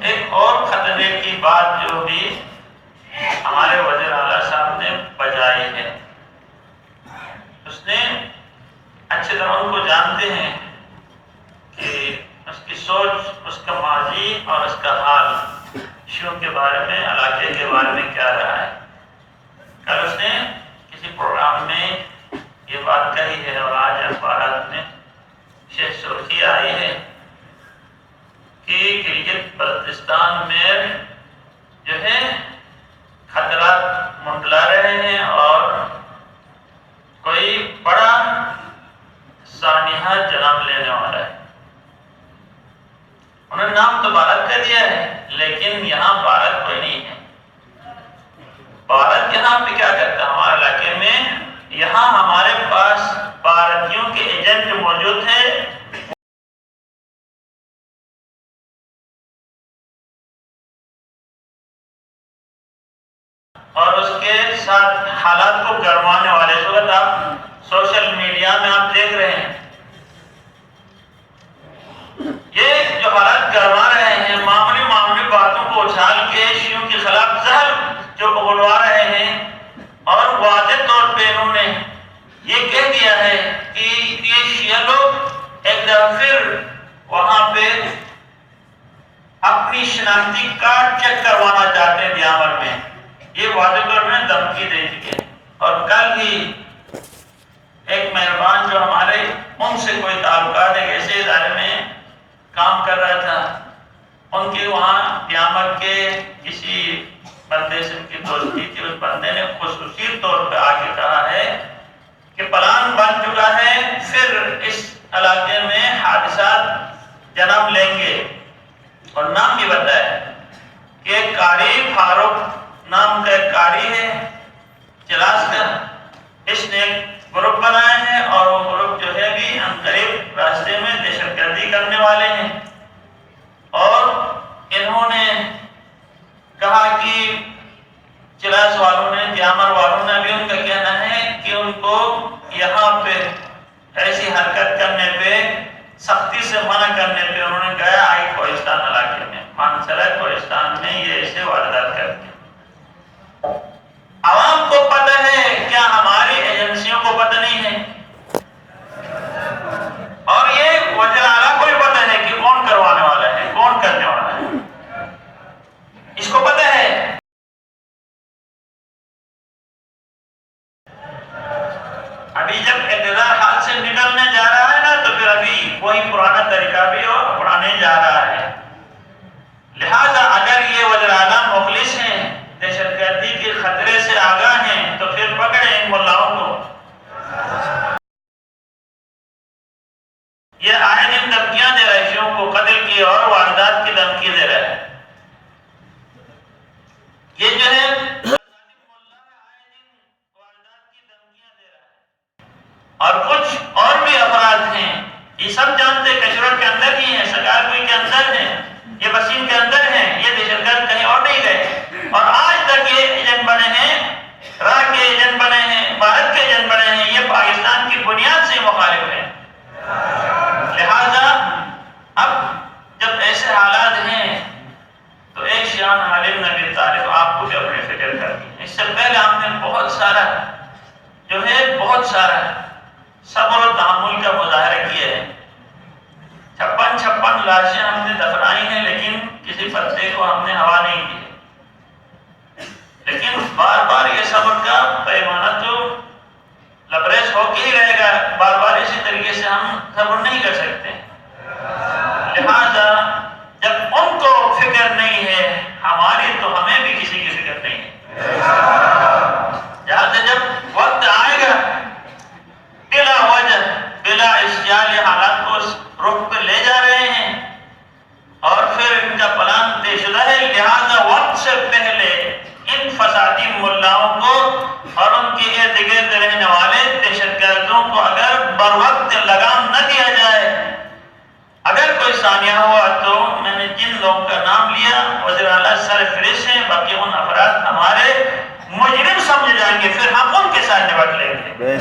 ایک اور خطرے کی بات جو بھی ہمارے وزیر اعلیٰ صاحب نے بجائی ہے، اس نے اچھی طرح ان کو جانتے ہیں کہ اس کی سوچ، اس کا ماضی اور اس کا حال شیعوں کے بارے میں، علاقے کے بارے میں کیا رہا ہے۔ کل اس نے کسی پروگرام میں یہ بات کہی ہے اور آج اخبارات میں سرخی آئی ہے کہ گلگت بلتستان میں جو ہے خطرات منڈلا رہے ہیں اور کوئی بڑا سانحہ جنم لینے والا ہے۔ انہوں نے نام تو بھارت کا دیا ہے، لیکن یہاں بھارت کوئی نہیں ہے۔ بھارت یہاں پہ کیا کرتا ہے ہمارے علاقے میں؟ یہاں ہمارے پاس بھارتیوں کے ایجنٹ موجود ہیں، اور اس کے ساتھ حالات کو گرمانے والے۔ اس وقت آپ سوشل میڈیا میں آپ دیکھ رہے ہیں یہ جو حالات گرما رہے ہیں، معمولی باتوں کو اچھال کے شیعوں کے خلاف زہر جو اگلوا رہے ہیں، اور واضح طور پہ انہوں نے یہ کہہ دیا ہے کہ یہ شیعہ لوگ ایک دفعہ پھر وہاں پہ اپنی شناختی کارڈ چیک کروانا چاہتے ہیں دیامر میں۔ یہ واضح طور میں دھمکی دے چکے ہیں۔ اور کل ہی ایک مہربان جو ہمارے ان سے کوئی تعلقات ایک ایسے ادارے میں کام کر رہا تھا، ان کے وہاں دیامر کے کسی بندے سے ان کی دوستی تھی، اس بندے نے خصوصی طور پہ آ کے کہا ہے کہ پلان بن چکا ہے، پھر اس علاقے میں حادثات جنم لیں گے۔ اور نام بھی بتایا کہ ایک قاری فاروق نام کا ایک قاری ہے چلاس کا، اس نے ایک گروپ بنائے ہیں اور وہ گروپ جو ہے بھی عنقریب راستے میں دہشت گردی کرنے والے ہیں۔ اور انہوں نے کہا کہ چلاس والوں نے، دیامر والوں نے بھی ان کا کہنا ہے کہ ان کو یہاں پہ ایسی حرکت کرنے پہ، سختی سے منع کرنے پہ انہوں نے کہا آئی کوہستان علاقے میں، مانسرہ کوہستان میں یہ ایسے واردات کرتے ہیں۔ عوام کو پتہ ہے، کیا ہماری ایجنسیوں کو پتہ نہیں ہے؟ اور یہ وزیر اعلیٰ کو بھی پتہ ہے کہ کون کروانے والا ہے، کون کرنے والا ہے، اس کو پتہ ہے۔ ابھی جب اقتدار ہاتھ سے نکلنے جا رہا ہے نا، تو پھر ابھی وہی پرانا طریقہ بھی اپنانے جا رہا ہے۔ لہذا اگر یہ وزیر اعلیٰ مخلص ہیں، دہشت گردی کے خطرے سے آگاہ ہیں، تو پھر پکڑیں ان ملاؤں کو۔ یہ آئے دن دھمکیاں دے رہے ہیں، شیعوں کو قتل کی اور واردات کی دھمکی دے رہے ہیں۔ یہ جو ہے اور کچھ اور بھی افراد ہیں، یہ سب جانتے کشور کے اندر ہی ہیں، سکارپوئی کے اندر ہیں، یہ وسیم کے اندر ہیں، یہ دہشت گرد کہیں اور نہیں گئے، اور آج تک یہ ایجنٹ بنے ہیں، راہ کے ایجنٹ بنے ہیں، بھارت کے ایجنٹ بنے ہیں، یہ پاکستان کی بنیاد سے مخالف ہیں۔ لہذا اب جب ایسے حالات ہیں تو ایک شیعہ علی بن ابی طالب آپ کو بھی اپنی فکر کرنی ہے۔ اس سے پہلے ہم نے بہت سارا صبر و تحمل کا مظاہرہ کیا ہے، 56 لاشیں ہم نے دفنائی ہیں، لیکن کسی پتے کو ہم نے ہوا نہیں دی، لیکن بار بار یہ صبر کا پیمانہ تو لبریز ہو کے ہی رہے گا، بار بار اسی طریقے سے ہم صبر نہیں کر سکتے۔ لہذا جب ان کو فکر نہیں ہے ہماری، تو ہمیں بھی کسی کی فکر نہیں ہے۔ لہذا جب وقت آئے گا، بلا وجہ بلا اشتعال یہ حالات کو اس رخ پہ لے جا رہے ہیں، اور پھر ان کا پلان طے شدہ ہے۔ لہذا وقت سے پہلے ان فسادی ملاؤں کو اور ان کے ارد گرد رہنے والے دہشت گردوں کو اگر بر وقت لگام نہ دیا جائے، اگر کوئی ثانیہ ہوا، تو میں نے جن لوگوں کا نام لیا وزیر اعلیٰ سر فہرست ہیں، باقی ان افراد ہمارے مجرم سمجھ جائیں گے، پھر ہم ان کے ساتھ نپٹ لیں گے۔